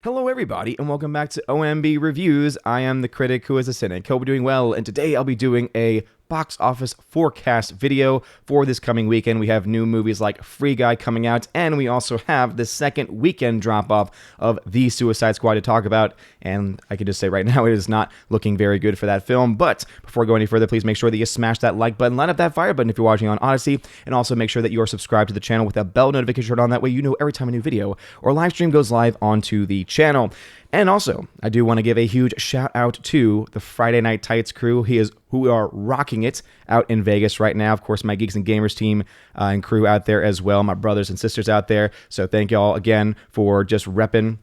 Hello everybody, and welcome back to OMB Reviews. I am the critic who is a cynic. Hope you're doing well, and today I'll be doing a box office forecast video for this coming weekend. We have new movies like Free Guy coming out, and we also have the second weekend drop-off of The Suicide Squad to talk about, and I can just say right now it is not looking very good for that film. But before I go any further, please make sure that you smash that like button, light up that fire button if you're watching on Odyssey, and also make sure that you are subscribed to the channel with that bell notification turned on. That way you know every time a new video or live stream goes live onto the channel. And also, I do want to give a huge shout out to the Friday Night Tights crew who are rocking it out in Vegas right now. Of course, my Geeks and Gamers team and crew out there as well, my brothers and sisters out there. So thank y'all again for just repping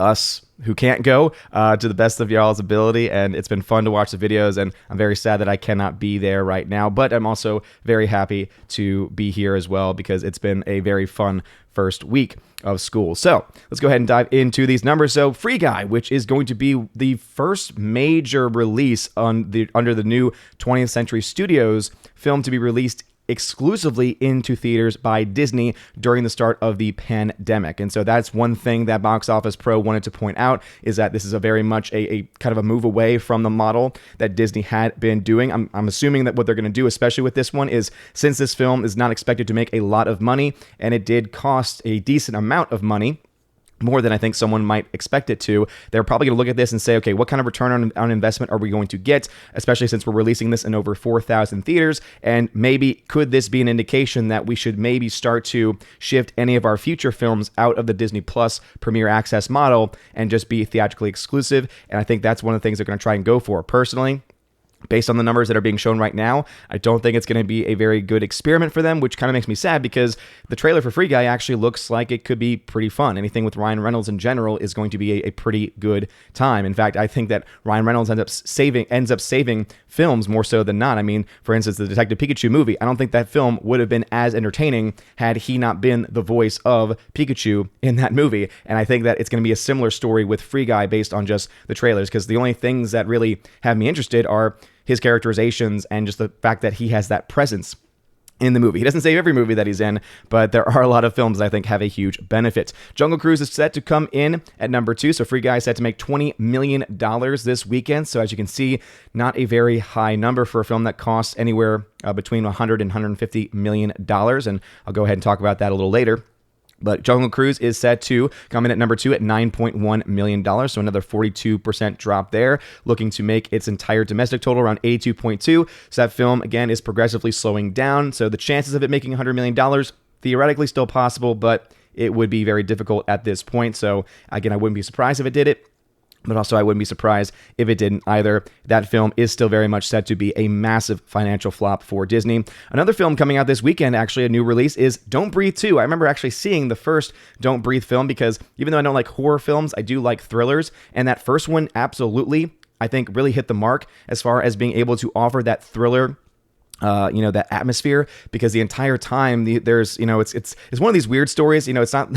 us who can't go to the best of y'all's ability, and it's been fun to watch the videos, and I'm very sad that I cannot be there right now, but I'm also very happy to be here as well because it's been a very fun first week of school. So let's go ahead and dive into these numbers. So Free Guy, which is going to be the first major release under the new 20th Century Studios film to be released exclusively into theaters by Disney during the start of the pandemic. And so that's one thing that Box Office Pro wanted to point out, is that this is a very much a kind of a move away from the model that Disney had been doing. I'm assuming that what they're going to do, especially with this one, is since this film is not expected to make a lot of money, and it did cost a decent amount of money, more than I think someone might expect it to, they're probably going to look at this and say, okay, what kind of return on investment are we going to get, especially since we're releasing this in over 4,000 theaters, and maybe could this be an indication that we should maybe start to shift any of our future films out of the Disney Plus Premier Access model and just be theatrically exclusive? And I think that's one of the things they're going to try and go for. Personally, based on the numbers that are being shown right now, I don't think it's going to be a very good experiment for them, which kind of makes me sad because the trailer for Free Guy actually looks like it could be pretty fun. Anything with Ryan Reynolds in general is going to be a pretty good time. In fact, I think that Ryan Reynolds ends up saving films more so than not. I mean, for instance, the Detective Pikachu movie, I don't think that film would have been as entertaining had he not been the voice of Pikachu in that movie. And I think that it's going to be a similar story with Free Guy based on just the trailers, because the only things that really have me interested are his characterizations and just the fact that he has that presence in the movie. He doesn't save every movie that he's in, but there are a lot of films that I think have a huge benefit. Jungle Cruise is set to come in at number 2, so Free Guy is set to make $20 million this weekend. So as you can see, not a very high number for a film that costs anywhere between $100 and $150 million, and I'll go ahead and talk about that a little later. But Jungle Cruise is set to come in at number 2 at $9.1 million, so another 42% drop there, looking to make its entire domestic total around 82.2. So that film, again, is progressively slowing down. So the chances of it making $100 million, theoretically still possible, but it would be very difficult at this point. So again, I wouldn't be surprised if it did it, but also I wouldn't be surprised if it didn't either. That film is still very much set to be a massive financial flop for Disney. Another film coming out this weekend, actually a new release, is Don't Breathe 2. I remember actually seeing the first Don't Breathe film because even though I don't like horror films, I do like thrillers. And that first one absolutely, I think, really hit the mark as far as being able to offer that thriller, that atmosphere, because the entire time there's, it's one of these weird stories. It's not,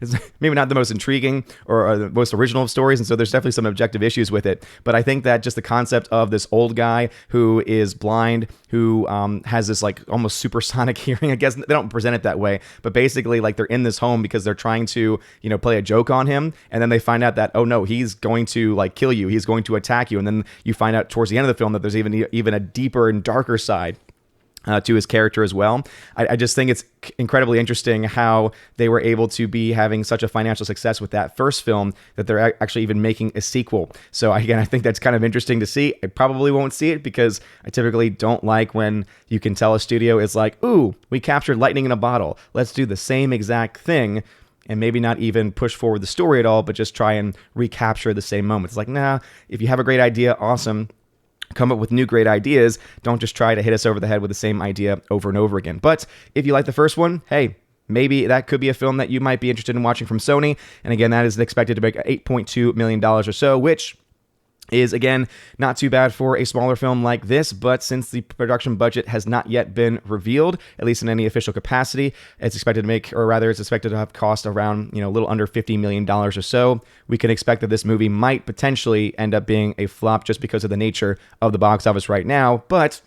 it's maybe not the most intriguing or the most original of stories, and so there's definitely some objective issues with it. But I think that just the concept of this old guy who is blind, who has this like almost supersonic hearing, I guess they don't present it that way, but basically like they're in this home because they're trying to, play a joke on him, and then they find out that, oh no, he's going to like kill you, he's going to attack you, and then you find out towards the end of the film that there's even a deeper and darker side to his character as well. I just think it's incredibly interesting how they were able to be having such a financial success with that first film that they're actually even making a sequel. So again, I think that's kind of interesting to see. I probably won't see it because I typically don't like when you can tell a studio is like, ooh, we captured lightning in a bottle, let's do the same exact thing, and maybe not even push forward the story at all, but just try and recapture the same moments. It's like, nah, if you have a great idea, awesome, come up with new great ideas. Don't just try to hit us over the head with the same idea over and over again. But if you like the first one, hey, maybe that could be a film that you might be interested in watching from Sony. And again, that is expected to make $8.2 million or so, which is, again, not too bad for a smaller film like this, but since the production budget has not yet been revealed, at least in any official capacity, it's expected to have cost around, a little under $50 million or so. We can expect that this movie might potentially end up being a flop just because of the nature of the box office right now, but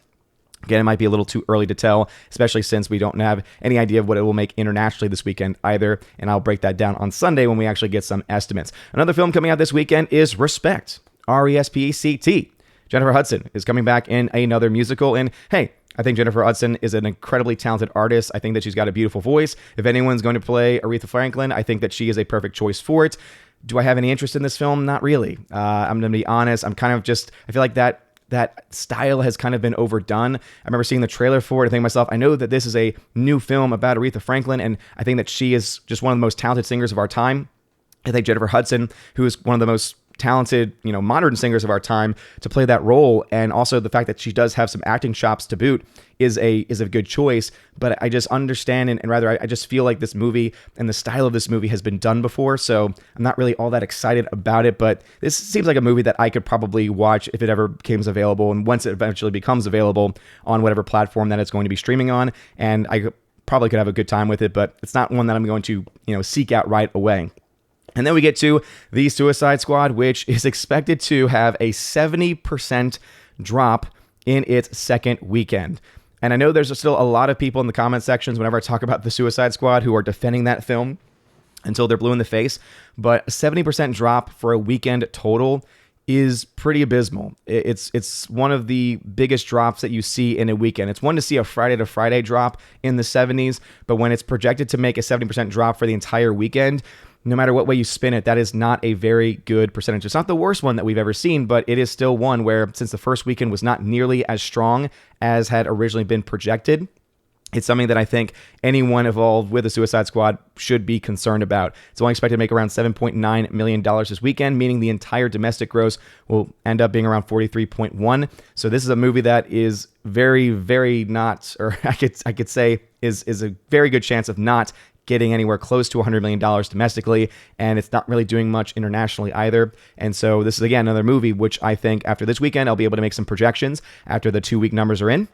Again, it might be a little too early to tell, especially since we don't have any idea of what it will make internationally this weekend either, and I'll break that down on Sunday when we actually get some estimates. Another film coming out this weekend is Respect, R-E-S-P-E-C-T. Jennifer Hudson is coming back in another musical, and hey, I think Jennifer Hudson is an incredibly talented artist. I think that she's got a beautiful voice. If anyone's going to play Aretha Franklin, I think that she is a perfect choice for it. Do I have any interest in this film? Not really. I'm going to be honest. I feel like that style has kind of been overdone. I remember seeing the trailer for it and thinking to myself, I know that this is a new film about Aretha Franklin, and I think that she is just one of the most talented singers of our time. I think Jennifer Hudson, who is one of the most talented, modern singers of our time, to play that role, and also the fact that she does have some acting chops to boot, is a good choice. But I just understand, and rather I just feel like this movie and the style of this movie has been done before, so I'm not really all that excited about it. But this seems like a movie that I could probably watch if it ever becomes available, and once it eventually becomes available on whatever platform that it's going to be streaming on, and I probably could have a good time with it. But it's not one that I'm going to seek out right away. And then we get to The Suicide Squad, which is expected to have a 70% drop in its second weekend. And I know there's still a lot of people in the comment sections whenever I talk about The Suicide Squad who are defending that film until they're blue in the face. But a 70% drop for a weekend total is pretty abysmal. It's one of the biggest drops that you see in a weekend. It's one to see a Friday to Friday drop in the 70s, but when it's projected to make a 70% drop for the entire weekend, no matter what way you spin it, that is not a very good percentage. It's not the worst one that we've ever seen, but it is still one where, since the first weekend was not nearly as strong as had originally been projected, it's something that I think anyone involved with the Suicide Squad should be concerned about. It's only expected to make around $7.9 million this weekend, meaning the entire domestic gross will end up being around 43.1. So this is a movie that is very, very not, or I could say is a very good chance of not getting anywhere close to $100 million domestically, and it's not really doing much internationally either. And so this is, again, another movie which I think after this weekend, I'll be able to make some projections after the 2-week numbers are in.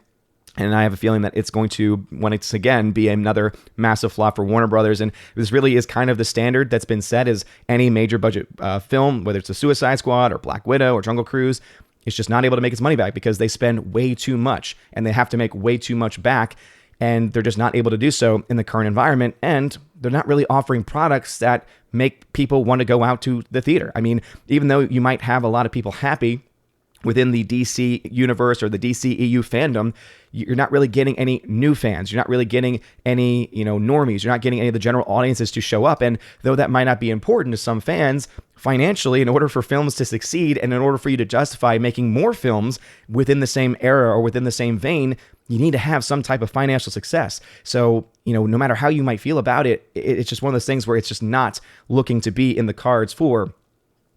And I have a feeling that it's going to, once again, be another massive flop for Warner Brothers. And this really is kind of the standard that's been set as any major budget film, whether it's The Suicide Squad or Black Widow or Jungle Cruise, it's just not able to make its money back because they spend way too much and they have to make way too much back. And they're just not able to do so in the current environment. And they're not really offering products that make people want to go out to the theater. I mean, even though you might have a lot of people happy within the DC universe or the DC EU fandom, you're not really getting any new fans. You're not really getting any, normies. You're not getting any of the general audiences to show up. And though that might not be important to some fans, financially, in order for films to succeed and in order for you to justify making more films within the same era or within the same vein, you need to have some type of financial success. So, no matter how you might feel about it, it's just one of those things where it's just not looking to be in the cards for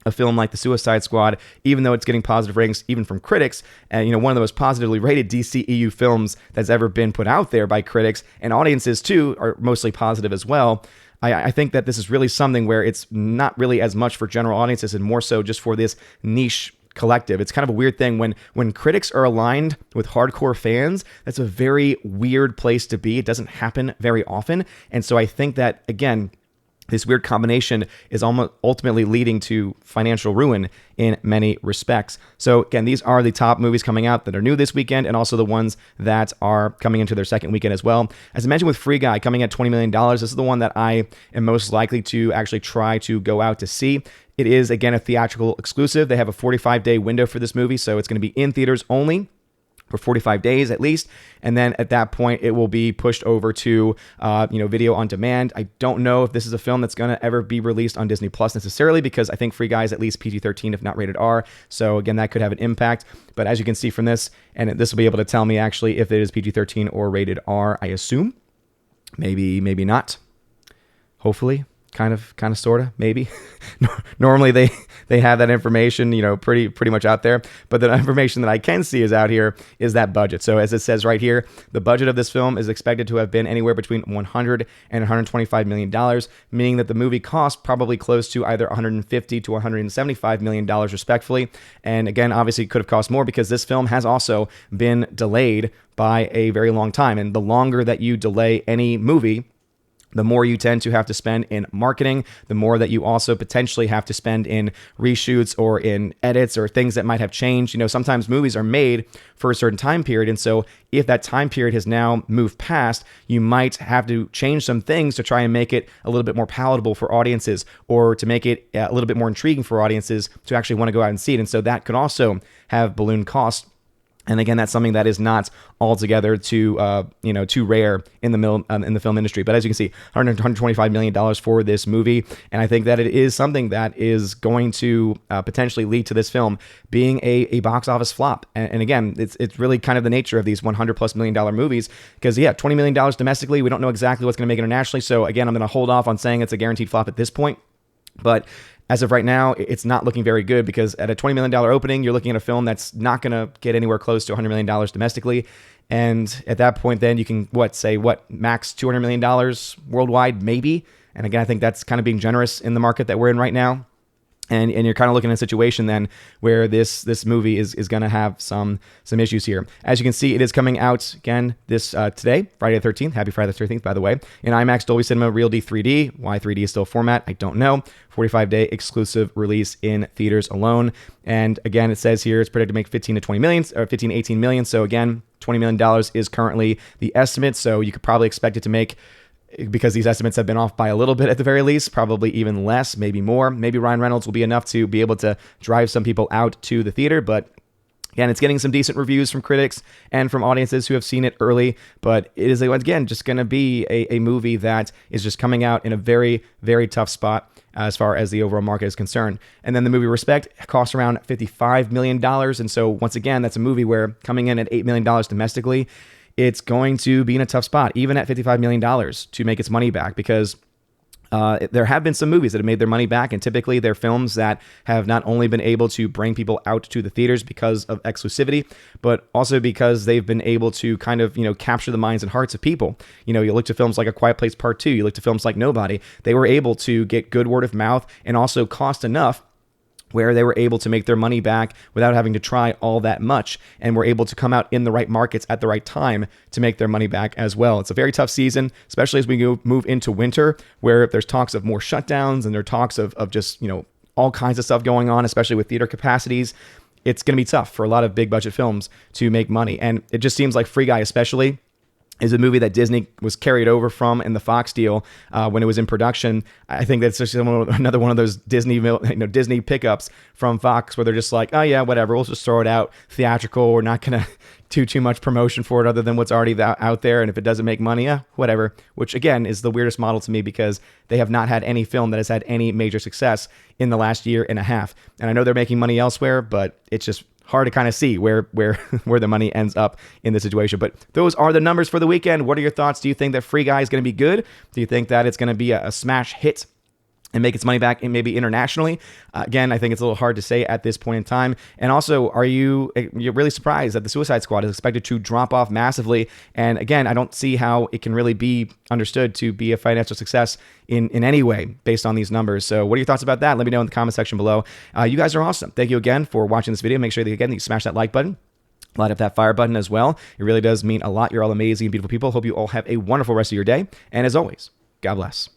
a film like The Suicide Squad, even though it's getting positive ratings, even from critics, and one of the most positively rated DCEU films that's ever been put out there by critics, and audiences too are mostly positive as well. I think that this is really something where it's not really as much for general audiences and more so just for this niche collective. It's kind of a weird thing when critics are aligned with hardcore fans. That's a very weird place to be. It doesn't happen very often. And so I think that, again, this weird combination is almost ultimately leading to financial ruin in many respects. So again, these are the top movies coming out that are new this weekend, and also the ones that are coming into their second weekend as well. As I mentioned with Free Guy coming at $20 million, this is the one that I am most likely to actually try to go out to see. It is, again, a theatrical exclusive. They have a 45-day window for this movie, so it's going to be in theaters only for 45 days at least, and then at that point it will be pushed over to video on demand. I don't know if this is a film that's going to ever be released on Disney Plus necessarily, because I think Free Guy is at least PG-13 if not rated R, so again that could have an impact. But as you can see from this, and this will be able to tell me actually if it is PG-13 or rated R, I assume. Maybe not, hopefully. Kind of, sort of, maybe. Normally they have that information, pretty much out there. But the information that I can see is out here is that budget. So as it says right here, the budget of this film is expected to have been anywhere between $100 and $125 million, meaning that the movie cost probably close to either $150 to $175 million respectively. And again, obviously it could have cost more because this film has also been delayed by a very long time. And the longer that you delay any movie, the more you tend to have to spend in marketing, the more that you also potentially have to spend in reshoots or in edits or things that might have changed. Sometimes movies are made for a certain time period. And so if that time period has now moved past, you might have to change some things to try and make it a little bit more palatable for audiences, or to make it a little bit more intriguing for audiences to actually want to go out and see it. And so that could also have balloon costs. And again, that's something that is not altogether too rare in the film industry. But as you can see, $125 million for this movie, and I think that it is something that is going to potentially lead to this film being a box office flop. And again, it's really kind of the nature of these $100+ million movies, because $20 million domestically, we don't know exactly what's going to make internationally. So again, I'm going to hold off on saying it's a guaranteed flop at this point, but as of right now, it's not looking very good, because at a $20 million opening, you're looking at a film that's not going to get anywhere close to $100 million domestically. And at that point, then you can, max $200 million worldwide, maybe. And again, I think that's kind of being generous in the market that we're in right now. And you're kind of looking at a situation then where this movie is going to have some issues here. As you can see, it is coming out again this today, Friday the 13th. Happy Friday the 13th, by the way. In IMAX, Dolby Cinema, Real D 3D. Why 3D is still a format, I don't know. 45-day exclusive release in theaters alone. And again, it says here it's predicted to make 15 to 18 million. So again, $20 million is currently the estimate. So you could probably expect it to make, because these estimates have been off by a little bit at the very least, probably even less, maybe more. Maybe Ryan Reynolds will be enough to be able to drive some people out to the theater. But again, it's getting some decent reviews from critics and from audiences who have seen it early. But it is, again, just going to be a movie that is just coming out in a very, very tough spot as far as the overall market is concerned. And then the movie Respect costs around $55 million. And so once again, that's a movie where coming in at $8 million domestically, it's going to be in a tough spot, even at $55 million, to make its money back, because there have been some movies that have made their money back, and typically they're films that have not only been able to bring people out to the theaters because of exclusivity, but also because they've been able to kind of, capture the minds and hearts of people. You look to films like A Quiet Place Part 2, you look to films like Nobody, they were able to get good word of mouth and also cost enough where they were able to make their money back without having to try all that much, and were able to come out in the right markets at the right time to make their money back as well. It's a very tough season, especially as we move into winter, where there's talks of more shutdowns, and there are talks of just, all kinds of stuff going on, especially with theater capacities. It's going to be tough for a lot of big budget films to make money. And it just seems like Free Guy especially is a movie that Disney was carried over from in the Fox deal when it was in production. I think that's just another one of those Disney pickups from Fox, where they're just like, oh yeah, whatever, we'll just throw it out theatrical. We're not going to do too much promotion for it other than what's already out there. And if it doesn't make money, whatever. Which again is the weirdest model to me, because they have not had any film that has had any major success in the last year and a half. And I know they're making money elsewhere, but it's just hard to kind of see where the money ends up in this situation. But those are the numbers for the weekend. What are your thoughts? Do you think that Free Guy is going to be good? Do you think that it's going to be a smash hit and make its money back, and maybe internationally? Again, I think it's a little hard to say at this point in time. And also, you're really surprised that the Suicide Squad is expected to drop off massively? And again, I don't see how it can really be understood to be a financial success in any way based on these numbers. So what are your thoughts about that? Let me know in the comment section below. You guys are awesome. Thank you again for watching this video. Make sure that you smash that like button. Light up that fire button as well. It really does mean a lot. You're all amazing and beautiful people. Hope you all have a wonderful rest of your day. And as always, God bless.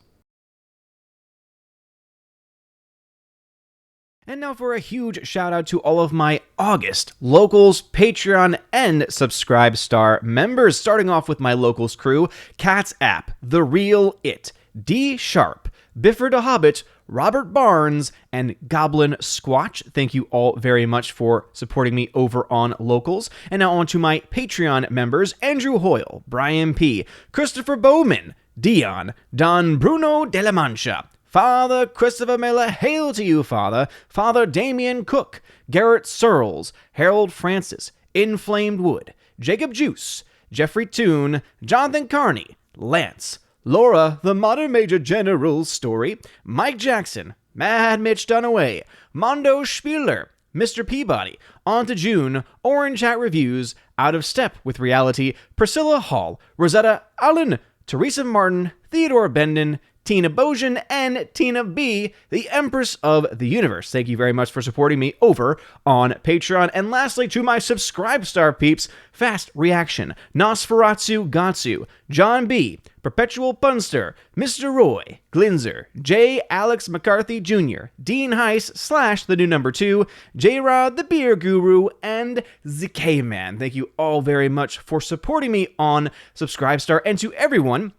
And now for a huge shout out to all of my August Locals, Patreon, and Subscribe Star members. Starting off with my Locals crew: Cat's App, The Real It, D Sharp, Biffer the Hobbit, Robert Barnes, and Goblin Squatch. Thank you all very much for supporting me over on Locals. And now on to my Patreon members: Andrew Hoyle, Brian P., Christopher Bowman, Dion, Don Bruno de la Mancha, Father Christopher Miller, hail to you, Father. Father Damian Cook, Garrett Searles, Harold Francis, Inflamed Wood, Jacob Juice, Jeffrey Toone, Jonathan Carney, Lance, Laura, the Modern Major General's Story, Mike Jackson, Mad Mitch Dunaway, Mondo Spieler, Mr. Peabody, On to June, Orange Hat Reviews, Out of Step with Reality, Priscilla Hall, Rosetta Allen, Teresa Martin, Theodore Bendon, Tina Bojan, and Tina B, the Empress of the Universe. Thank you very much for supporting me over on Patreon. And lastly, to my Subscribe Star peeps, Fast Reaction, Nosferatu Gatsu, John B, Perpetual Punster, Mr. Roy, Glinzer, J. Alex McCarthy Jr., Dean Heiss / the new number 2, J-Rod the Beer Guru, and ZK Man. Thank you all very much for supporting me on Subscribe Star, and to everyone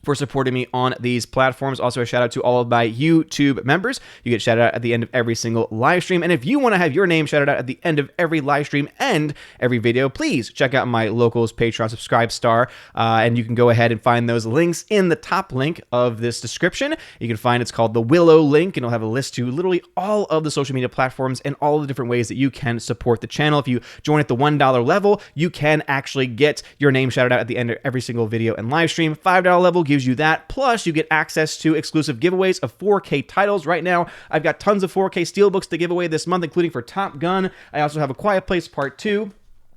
for supporting me on these platforms. Also, a shout out to all of my YouTube members. You get shouted out at the end of every single live stream. And if you want to have your name shouted out at the end of every live stream and every video, please check out my locals Patreon Subscribe Star. And you can go ahead and find those links in the top link of this description. You can find it's called the Willow link, and it'll have a list to literally all of the social media platforms and all of the different ways that you can support the channel. If you join at the $1 level, you can actually get your name shouted out at the end of every single video and live stream. $5 level gives you that, plus you get access to exclusive giveaways of 4K titles. Right now, I've got tons of 4K steelbooks to give away this month, including for Top Gun. I also have A Quiet Place Part 2.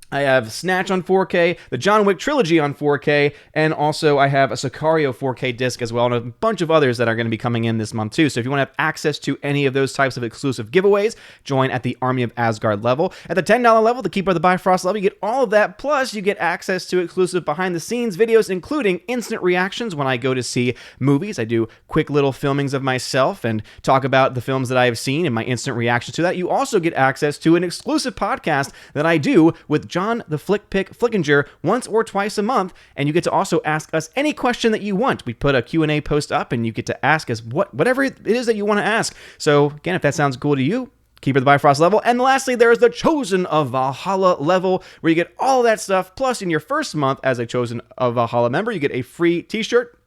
I have Snatch on 4K, the John Wick trilogy on 4K, and also I have a Sicario 4K disc as well, and a bunch of others that are going to be coming in this month too. So if you want to have access to any of those types of exclusive giveaways, join at the Army of Asgard level. At the $10 level, the Keeper of the Bifrost level, you get all of that, plus you get access to exclusive behind-the-scenes videos, including instant reactions when I go to see movies. I do quick little filmings of myself and talk about the films that I have seen and my instant reactions to that. You also get access to an exclusive podcast that I do with John the Flick Pick Flickinger once or twice a month, and you get to also ask us any question that you want. We put a Q&A post up, and you get to ask us whatever it is that you want to ask. So again, if that sounds cool to you, Keeper of the Bifrost level. And lastly, there is the Chosen of Valhalla level, where you get all of that stuff, plus in your first month as a Chosen of Valhalla member, you get a free t-shirt,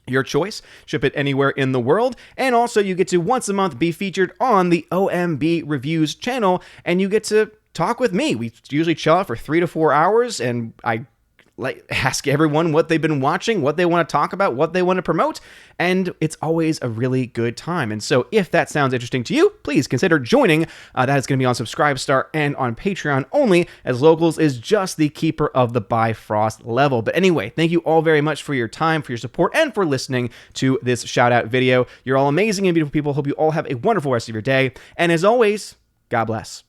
your choice, ship it anywhere in the world, and also you get to once a month be featured on the OMB Reviews channel, and you get to talk with me. We usually chill out for 3 to 4 hours, and I ask everyone what they've been watching, what they want to talk about, what they want to promote, and it's always a really good time. And so if that sounds interesting to you, please consider joining. That is going to be on Subscribe Star and on Patreon only, as Locals is just the Keeper of the Bifrost level. But anyway, thank you all very much for your time, for your support, and for listening to this shout-out video. You're all amazing and beautiful people. Hope you all have a wonderful rest of your day. And as always, God bless.